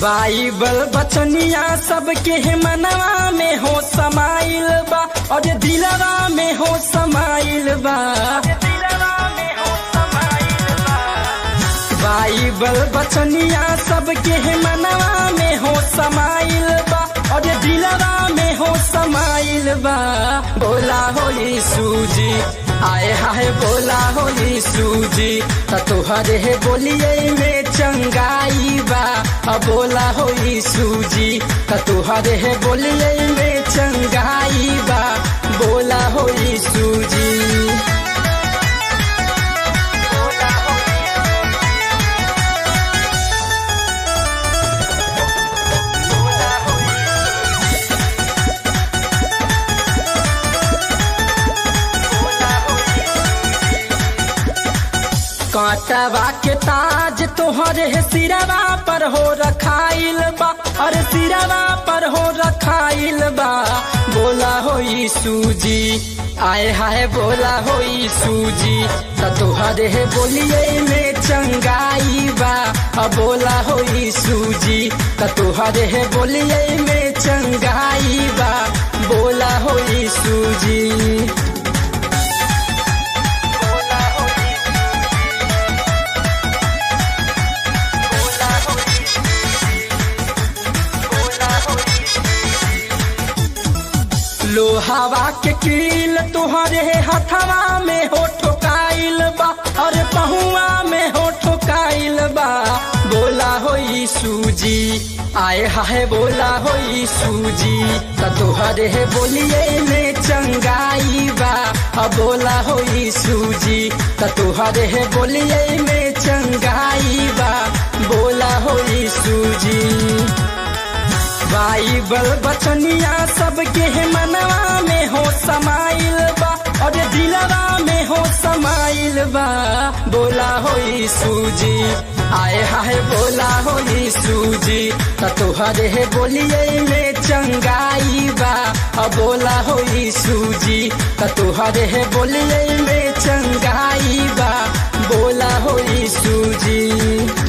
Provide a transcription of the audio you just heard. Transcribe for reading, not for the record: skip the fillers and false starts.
Bible बचनिया सबके मनवा में हो समाइल बा और दिलवा में हो समाइल बा। बाइबल बचनिया सबके मनवा में हो समाइल बा और दिलवा में हो समाइल बा। बोला हो यीशु जी आए हाय बोला हो यीशु जी तोहरे है बोलिए में चंगाई बा। बोला हो यीशु जी तोहरे है बोलिए में चंगाई बा। बोला हो यीशु जी। कांटवा के ताज तोहरे सिरवा पर हो रखाइल बा और सिरवा पर हो रखाइल बा। बोला हो यीशु जी आए हाय बोला हो यीशु जी तोहरे बोलिए में चंगाई बा। बोला हो यीशु जी तोहरे बोलिए में चंगाई बा। बोला हो यीशु जी। लोहावा के कील तुहरे हथवा में हो ठोकाइल बा और पहुआ में हो ठोकाइल बा। बोला हो यीशु जी आए हाय बोला हो यीशु जी तोहरे बोलिए में चंगाई बा। बोला हो यीशु जी तोहरे बोलिए में चंगाई बा। बोला हो यीशु जी। बाइबल बचनिया सबके मनवा में हो समाइल बा और दिलवा में हो समाइल बा। बोला हो यीशु जी आए हाय बोला हो यीशु जी तोहरे बोलिए में चंगाई बा। बोला हो यीशु जी तोहरे बोलिए में चंगाई बा। बोला हो यीशु जी।